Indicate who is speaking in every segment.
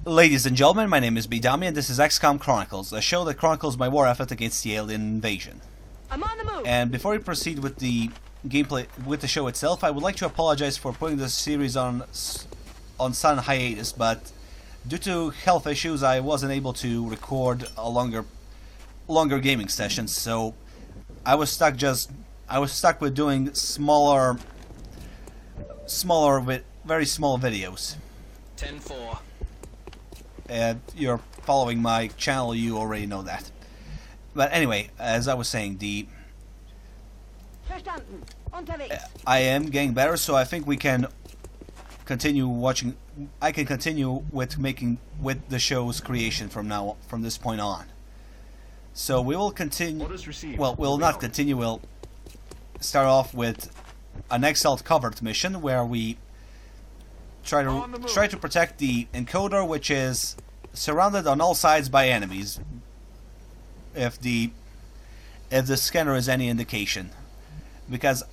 Speaker 1: Ladies and gentlemen, my name is Bedomy and this is XCOM Chronicles, a show that chronicles my war effort against the alien invasion.
Speaker 2: I'm on the move.
Speaker 1: And before we proceed with the gameplay, with the show itself, I would like to apologize for putting this series on sudden hiatus, but due to health issues I wasn't able to record a longer gaming sessions, so I was stuck with doing smaller with very small videos.
Speaker 3: 10-4.
Speaker 1: You're following my channel, you already know that. But anyway, as I was saying,
Speaker 2: Verstanden. Unterwegs.
Speaker 1: I am getting better, so I think we can continue watching. I can continue with the show's creation from this point on. So we will continue. Well, we'll not continue. We'll start off with an Excel covered mission where we try to protect the encoder, which is surrounded on all sides by enemies. If the scanner is any indication, because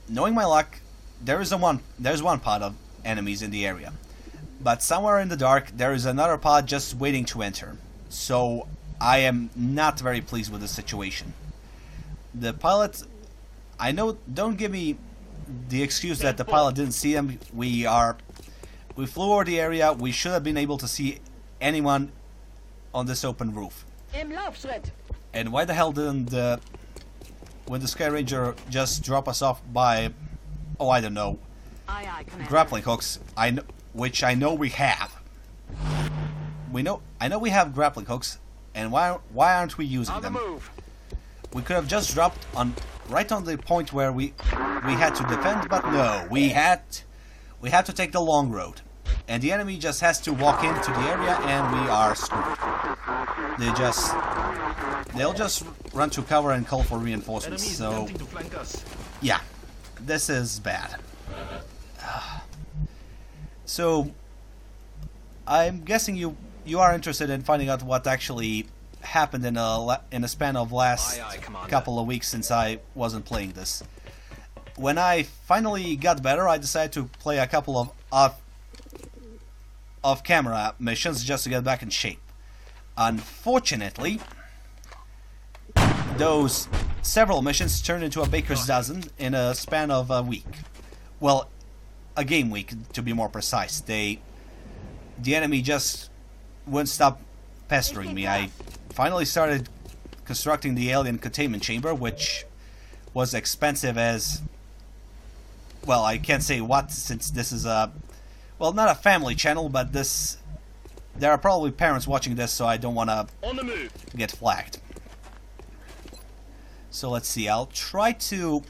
Speaker 1: knowing my luck, there's one pod of enemies in the area, but somewhere in the dark there is another pod just waiting to enter. So I am not very pleased with the situation. The pilot, I know, don't give me the excuse that the pilot didn't see them. We flew over the area. We should have been able to see anyone on this open roof.
Speaker 2: Im Laufschritt.
Speaker 1: And why the hell didn't when the Sky Ranger just drop us off by, oh, I don't know,
Speaker 2: Aye, aye, Commander.
Speaker 1: grappling hooks? Which I know we have. I know we have grappling hooks, and why aren't we using them?
Speaker 3: Move.
Speaker 1: We could have just dropped right on the point where we had to defend, but no, we had to take the long road, and the enemy just has to walk into the area, and we are screwed. They'll just run to cover and call for reinforcements. So yeah, this is bad. So I'm guessing you are interested in finding out what actually happened in a span of last couple of weeks since I wasn't playing this. When I finally got better, I decided to play a couple of off-camera missions just to get back in shape. Unfortunately, those several missions turned into a baker's dozen in a span of a week. Well, a game week to be more precise. The enemy just wouldn't stop pestering me. I finally started constructing the alien containment chamber, which was expensive as... well, I can't say what, since this is a... well, not a family channel, but there are probably parents watching this, so I don't want to get flagged. So let's see, I'll try to...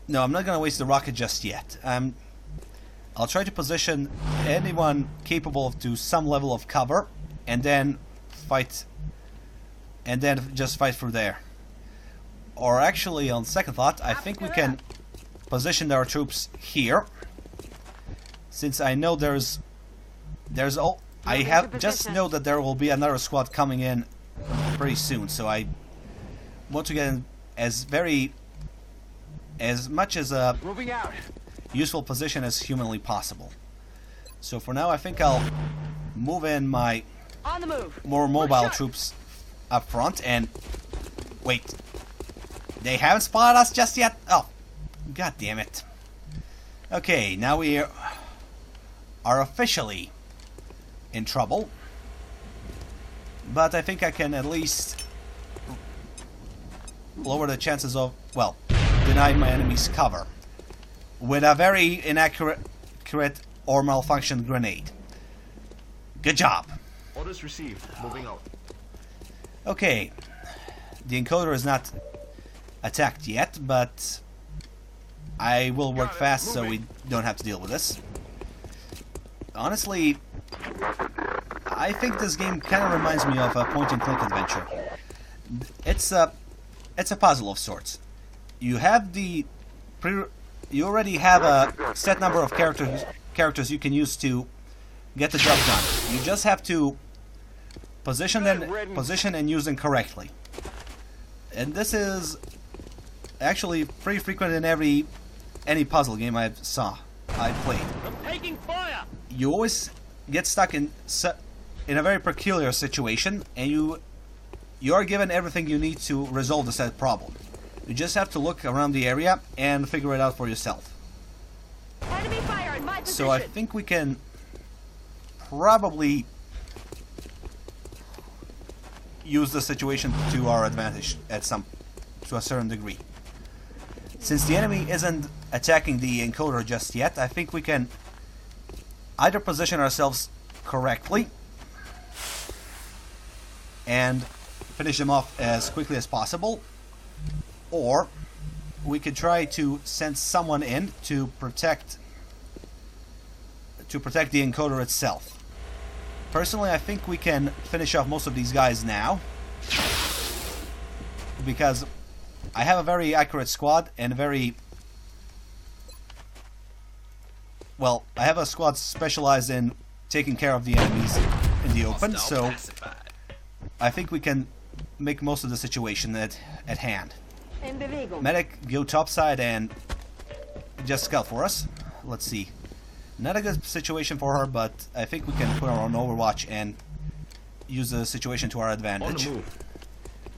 Speaker 1: no, I'm not going to waste the rocket just yet. I'll try to position anyone capable to some level of cover, and then just fight through there. Or actually, on second thought, I think we can position our troops here, since I know I just know that there will be another squad coming in pretty soon, so I want to get in as much as a useful position as humanly possible. So for now, I think I'll move in my
Speaker 2: On the move.
Speaker 1: more mobile troops up front. And wait, they haven't spotted us just yet? Oh, god damn it. Okay, now we are officially in trouble, but I think I can at least lower the chances of, well, deny my enemy's cover with a very inaccurate or malfunctioned grenade. Good job.
Speaker 3: Orders received. Moving out.
Speaker 1: Okay, the encoder is not attacked yet, but I will work fast so we don't have to deal with this. Honestly, I think this game kind of reminds me of a point-and-click adventure. It's a puzzle of sorts. You have you already have a set number of characters you can use to get the job done. You just have to position and use them correctly. And this is actually pretty frequent in any puzzle game I played.
Speaker 2: I'm taking fire.
Speaker 1: You always get stuck in a very peculiar situation, and you are given everything you need to resolve the said problem. You just have to look around the area and figure it out for yourself.
Speaker 2: Enemy fire in my position.
Speaker 1: So I think we can probably use the situation to our advantage to a certain degree. Since the enemy isn't attacking the encoder just yet, I think we can either position ourselves correctly and finish them off as quickly as possible, or we could try to send someone in to protect the encoder itself. Personally, I think we can finish off most of these guys now, because I have a very accurate squad and I have a squad specialized in taking care of the enemies in the open, so I think we can make most of the situation at hand.
Speaker 2: In Bewegung.
Speaker 1: Medic, go topside and just scout for us. Let's see. Not a good situation for her, but I think we can put her on Overwatch and use the situation to our advantage.
Speaker 3: On the move.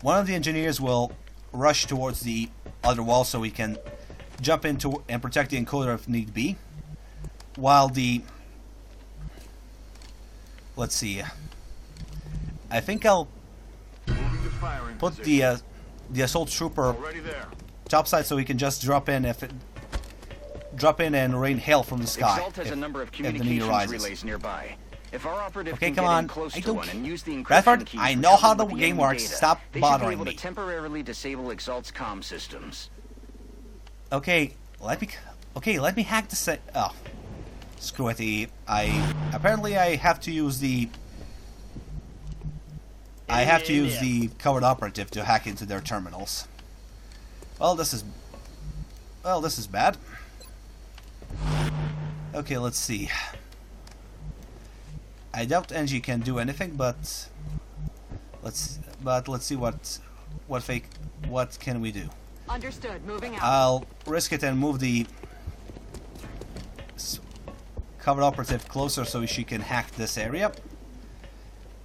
Speaker 1: One of the engineers will rush towards the other wall so we can jump into and protect the encoder if need be. While the... Let's see. I think I'll put the assault trooper topside so he can just drop in and rain hail from the sky
Speaker 4: Exalt has a number of
Speaker 1: if the need
Speaker 4: communications
Speaker 1: arises.
Speaker 4: relays nearby. If our operative
Speaker 1: Okay,
Speaker 4: can
Speaker 1: come
Speaker 4: get
Speaker 1: on.
Speaker 4: in close
Speaker 1: I
Speaker 4: to
Speaker 1: don't
Speaker 4: one and use the encryption
Speaker 1: Bradford,
Speaker 4: key
Speaker 1: I
Speaker 4: for
Speaker 1: know how the
Speaker 4: trouble with
Speaker 1: game
Speaker 4: enemy
Speaker 1: works.
Speaker 4: data,
Speaker 1: Stop
Speaker 4: they
Speaker 1: bothering
Speaker 4: should be able
Speaker 1: me.
Speaker 4: to temporarily disable Exalt's comm systems.
Speaker 1: Okay, let me hack the oh, screw it. Apparently I have to use the covered operative to hack into their terminals. Well, this is bad. Okay, let's see. I doubt NG can do anything, but let's see what can we do.
Speaker 2: Understood. Moving out.
Speaker 1: I'll risk it and move the covered operative closer so she can hack this area.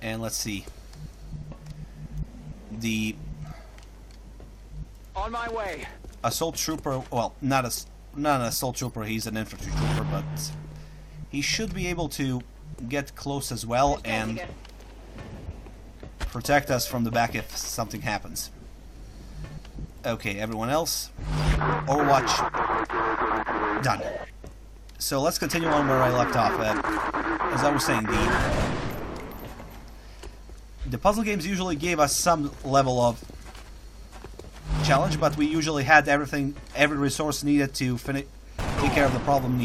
Speaker 1: And let's see. The
Speaker 4: On my way.
Speaker 1: assault trooper, well, not an assault trooper, he's an infantry trooper, but he should be able to get close as well and protect us from the back if something happens. Okay, everyone else, Overwatch done. So let's continue on where I left off. As I was saying, the puzzle games usually gave us some level of challenge, but we usually had every resource needed to take care of the problem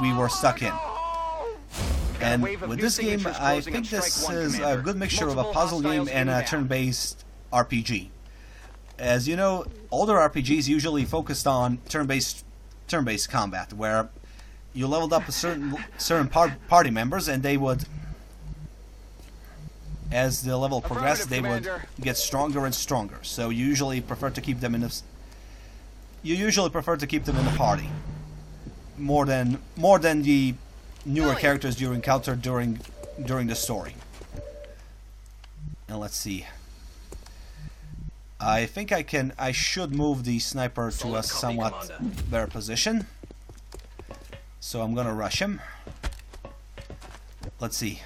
Speaker 1: we were stuck in. And with this game, I think this is a good mixture of a puzzle game and a turn-based RPG. As you know, older RPGs usually focused on turn-based combat, where you leveled up a certain party members, and they would, as the level progressed, they would get stronger and stronger. So you usually prefer to keep them in the party more than the newer characters you encounter during the story. And let's see. I think I should move the sniper to a somewhat better position. So I'm gonna rush him. Let's see.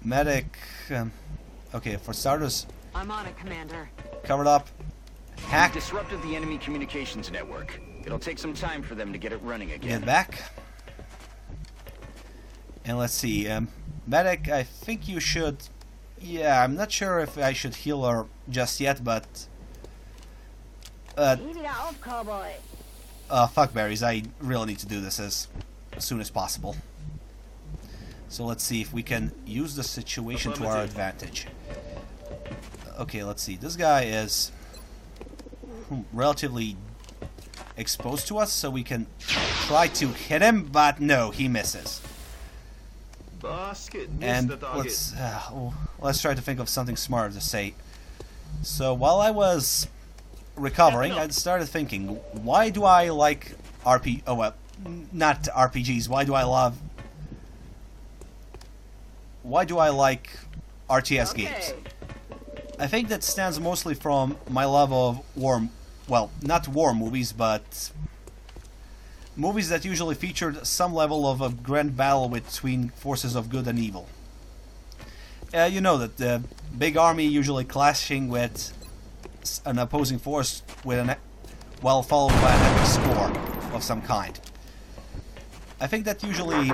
Speaker 1: Medic. Okay, for starters,
Speaker 2: I'm on it, Commander.
Speaker 1: covered up. Hack.
Speaker 4: Disrupted the enemy communications network. It'll take some time for them to get it running again.
Speaker 1: Get back. And let's see. Medic, I think you should... Yeah, I'm not sure if I should heal her just yet, but... fuck berries, I really need to do this as soon as possible. So let's see if we can use the situation to our advantage. Okay, let's see. This guy is relatively exposed to us, so we can try to hit him, but no, he misses. And let's try to think of something smarter to say. So while I was recovering, I started thinking, why do I like not RPGs? Why do I love why do I like RTS
Speaker 2: Okay.
Speaker 1: games? I think that stems mostly from my love of well, not war movies, but movies that usually featured some level of a grand battle between forces of good and evil. You know that the big army usually clashing with an opposing force with well followed by an epic score of some kind. I think that usually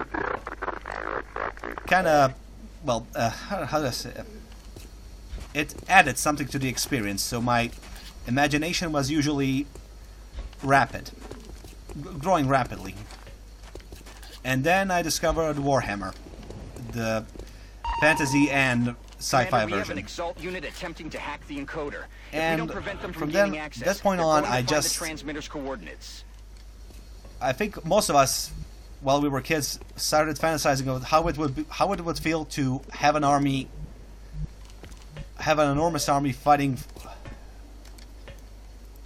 Speaker 1: kind of, well, how do I say it? It added something to the experience, so my imagination was usually rapid, growing rapidly. And then I discovered Warhammer, the fantasy and sci-fi
Speaker 4: Commander, we have an
Speaker 1: version.
Speaker 4: Exalt unit attempting to hack the encoder. If we
Speaker 1: And
Speaker 4: don't prevent them
Speaker 1: from
Speaker 4: gaining
Speaker 1: then-
Speaker 4: access,
Speaker 1: that point
Speaker 4: they're
Speaker 1: on,
Speaker 4: going to
Speaker 1: I
Speaker 4: find
Speaker 1: just-
Speaker 4: the transmitter's coordinates.
Speaker 1: I think most of us, while we were kids, started fantasizing about how it would feel to have an army, have an enormous army fighting.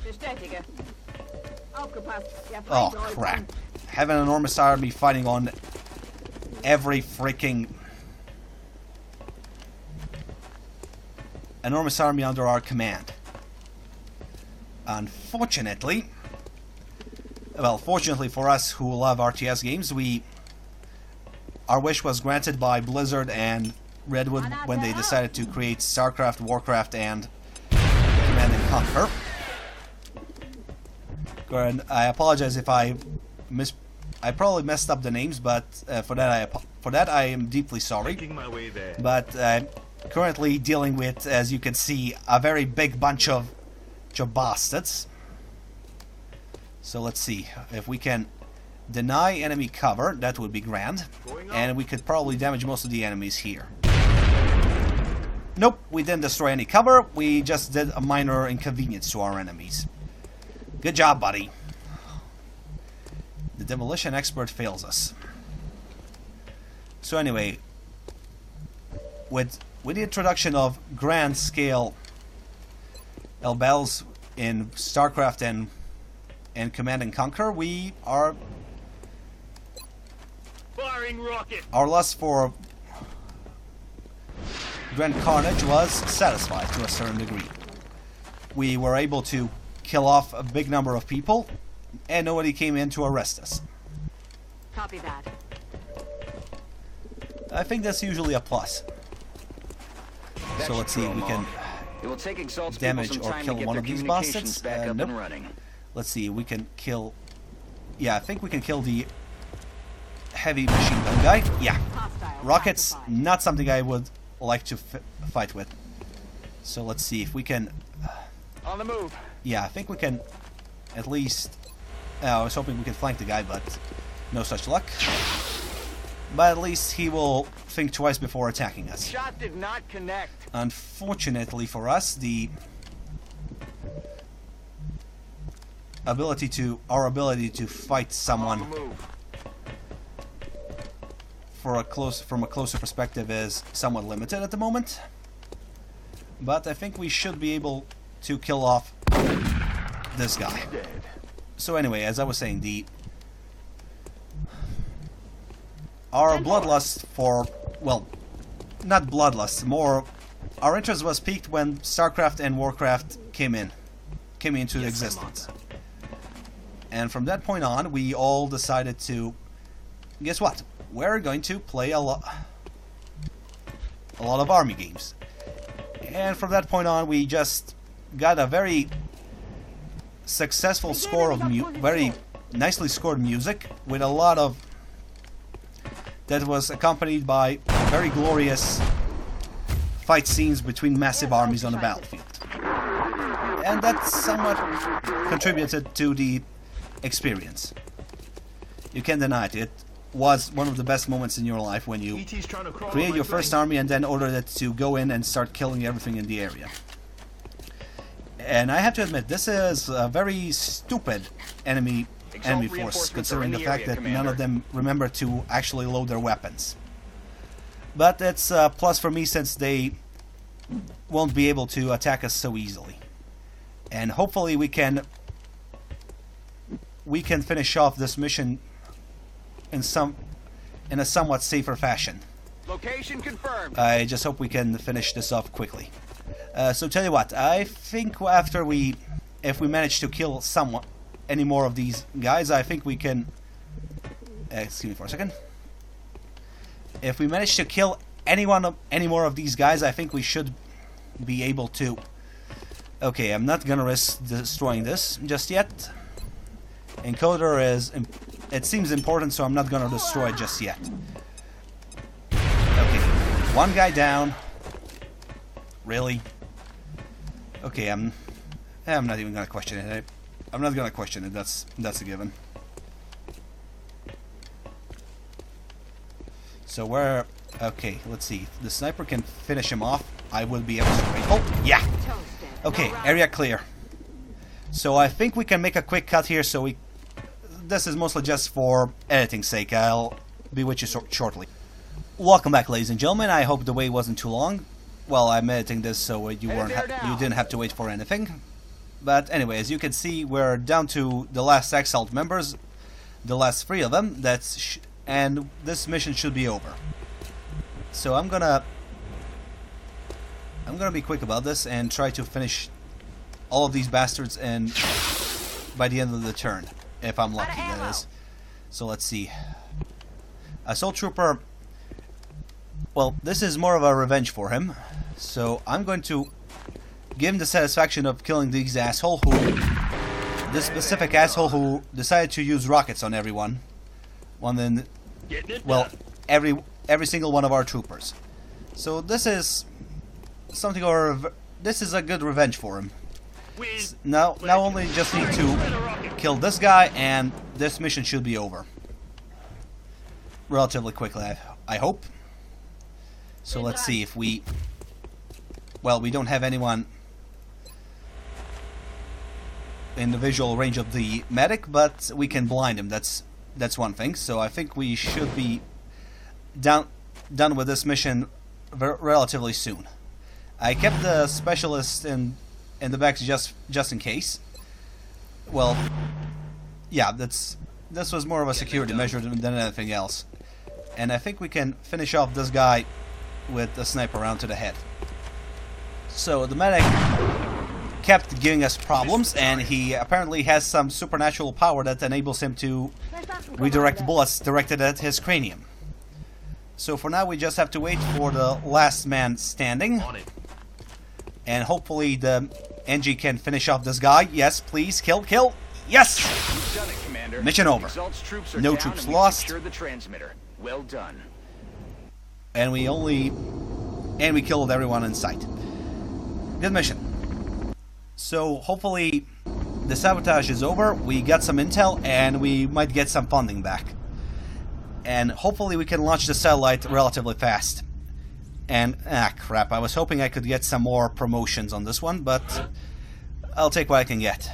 Speaker 2: Bestätige. Aufgepasst. Der
Speaker 1: Oh
Speaker 2: Feind rollt
Speaker 1: crap!
Speaker 2: an.
Speaker 1: Have an enormous army fighting on every freaking enormous army under our command. Unfortunately, well, fortunately for us who love RTS games, our wish was granted by Blizzard and Redwood when they decided to create StarCraft, Warcraft, and Command and Conquer. And I apologize if I probably messed up the names, but for that I am deeply sorry.
Speaker 3: Making my way there.
Speaker 1: But currently dealing with, as you can see, a very big bunch of bastards. So let's see if we can deny enemy cover. That would be grand, and we could probably damage most of the enemies here. Nope, we didn't destroy any cover. We just did a minor inconvenience to our enemies. Good job, buddy. The demolition expert fails us. So anyway, with the introduction of grand scale battles in StarCraft and Command and Conquer,
Speaker 3: Firing rocket.
Speaker 1: our lust for grand carnage was satisfied to a certain degree. We were able to kill off a big number of people, and nobody came in to arrest us.
Speaker 2: Copy that.
Speaker 1: I think that's usually a plus.
Speaker 4: That
Speaker 1: So let's
Speaker 4: should
Speaker 1: see
Speaker 4: throw
Speaker 1: if we
Speaker 4: 'em
Speaker 1: can
Speaker 4: off. It will take Exalt's people
Speaker 1: damage
Speaker 4: some
Speaker 1: or
Speaker 4: time
Speaker 1: kill
Speaker 4: to get
Speaker 1: one
Speaker 4: their
Speaker 1: of these
Speaker 4: communications
Speaker 1: bastards.
Speaker 4: back up
Speaker 1: Nope.
Speaker 4: and running.
Speaker 1: Let's see, we can kill. Yeah, I think we can kill the heavy machine gun guy. Yeah,
Speaker 2: Hostile.
Speaker 1: rockets,
Speaker 2: classified.
Speaker 1: not something I would like to fight with. So let's see if we can.
Speaker 4: On the move.
Speaker 1: Yeah, I think we can at least. I was hoping we could flank the guy, but no such luck. But at least he will think twice before attacking us.
Speaker 4: Shot did not connect.
Speaker 1: Unfortunately for us, our ability to fight
Speaker 4: On
Speaker 1: someone
Speaker 4: the move.
Speaker 1: from a closer perspective is somewhat limited at the moment. But I think we should be able to kill off this guy. So anyway, as I was saying, our bloodlust for, well, not bloodlust, more our interest was piqued when StarCraft and Warcraft came into existence. And from that point on, we all decided to, guess what? We're going to play a lot of army games. And from that point on, we just got a very successful score of very nicely scored music with a lot of that was accompanied by very glorious fight scenes between massive armies on the battlefield. And that somewhat contributed to the experience. You can't deny it. It was one of the best moments in your life when you
Speaker 3: ET's trying to crawl
Speaker 1: create
Speaker 3: on
Speaker 1: your
Speaker 3: my
Speaker 1: first
Speaker 3: plane.
Speaker 1: army and then order it to go in and start killing everything in the area. And I have to admit, this is a very stupid enemy force,
Speaker 4: reinforcements
Speaker 1: considering
Speaker 4: are
Speaker 1: the
Speaker 4: in the
Speaker 1: fact
Speaker 4: area,
Speaker 1: that none
Speaker 4: Commander.
Speaker 1: of them remember to actually load their weapons. But it's a plus for me since they won't be able to attack us so easily. And hopefully we can finish off this mission in a somewhat safer fashion.
Speaker 4: Location confirmed.
Speaker 1: I just hope we can finish this off quickly. So tell you what, I think if we manage to kill any more of these guys, I think we can... excuse me for a second. If we manage to kill any more of these guys, I think we should be able to... Okay, I'm not gonna risk destroying this just yet. Encoder is... It seems important, so I'm not gonna destroy it just yet. Okay, one guy down. Really? Okay, I'm not even gonna question it. I'm not gonna question it. That's a given. So where? Okay, let's see. If the sniper can finish him off, I will be able to wait. Oh, yeah. Okay, area clear. So I think we can make a quick cut here. So this is mostly just for editing's sake. I'll be with you shortly. Welcome back, ladies and gentlemen. I hope the wait wasn't too long. Well, I'm editing this so you didn't have to wait for anything. But anyway, as you can see, we're down to the last exiled members, the last 3 of them. And this mission should be over. So I'm gonna be quick about this and try to finish all of these bastards and by the end of the turn, if I'm lucky, that is. So let's see. Assault Trooper. Well, this is more of a revenge for him. So I'm going to give him the satisfaction of killing this specific asshole who decided to use rockets on everyone. Well, every single one of our troopers. So this is something, this is a good revenge for him. Now only just need to kill this guy, and this mission should be over relatively quickly. I hope. So let's see if we... Well, we don't have anyone in the visual range of the medic, but we can blind him. That's one thing. So I think we should be done with this mission relatively soon. I kept the specialist in the back just in case. Well, yeah, this was more of a security measure than anything else. And I think we can finish off this guy with a sniper round to the head. So the medic kept giving us problems, and he apparently has some supernatural power that enables him to redirect bullets directed at his cranium. So for now we just have to wait for the last man standing. And hopefully the NG can finish off this guy. Yes, please, kill. Yes!
Speaker 4: You've done it, Commander.
Speaker 1: Mission over. No troops lost.
Speaker 4: The transmitter. Well done.
Speaker 1: And we killed everyone in sight. Good mission. So hopefully the sabotage is over, we got some intel, and we might get some funding back. And hopefully we can launch the satellite relatively fast. And, crap, I was hoping I could get some more promotions on this one, but I'll take what I can get.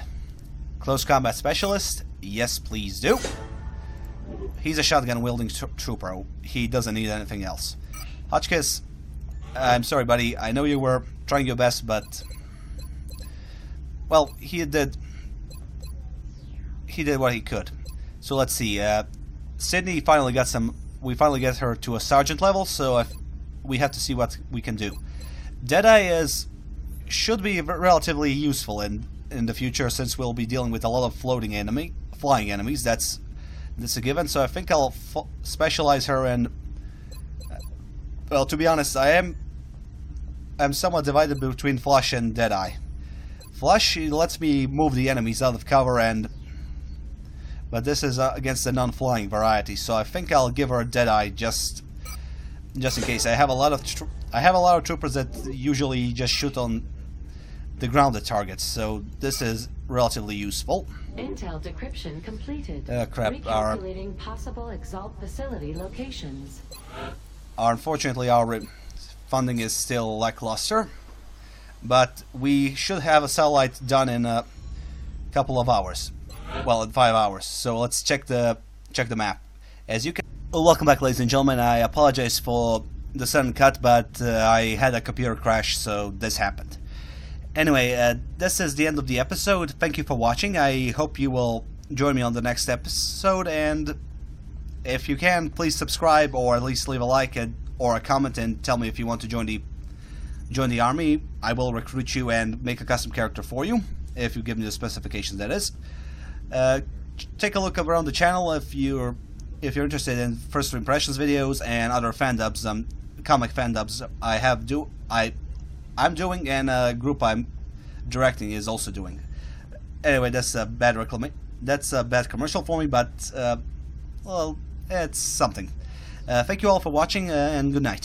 Speaker 1: Close combat specialist, yes please do. He's a shotgun wielding trooper, he doesn't need anything else. Hotchkiss, I'm sorry buddy, I know you were trying your best, but... Well, he did what he could. So let's see, Sydney finally got we finally get her to a sergeant level, so we have to see what we can do. Deadeye should be relatively useful in the future, since we'll be dealing with a lot of flying enemies. That's a given. So I think I'll specialize her in. Well, to be honest, I'm somewhat divided between Flush and Deadeye. Flush lets me move the enemies out of cover, but this is against the non-flying variety. So I think I'll give her a Deadeye just in case. I have a lot of troopers that usually just shoot on the grounded targets, so this is relatively useful.
Speaker 5: Intel decryption completed.
Speaker 1: Crap.
Speaker 5: Recalculating possible Exalt facility locations.
Speaker 1: Unfortunately, our funding is still lackluster, but we should have a satellite done in a couple of hours. Well, in 5 hours. So let's check the map. As you can. Welcome back, ladies and gentlemen. I apologize for the sudden cut, but I had a computer crash, so this happened. Anyway, this is the end of the episode. Thank you for watching. I hope you will join me on the next episode, and if you can, please subscribe or at least leave a like. It or a comment and tell me if you want to join the army. I will recruit you and make a custom character for you if you give me the specifications. That is. Take a look around the channel if you're interested in first impressions videos and other fan dubs, comic fan dubs. I'm doing, and a group I'm directing is also doing. Anyway, that's a bad commercial for me, but well, it's something. Thank you all for watching, and good night.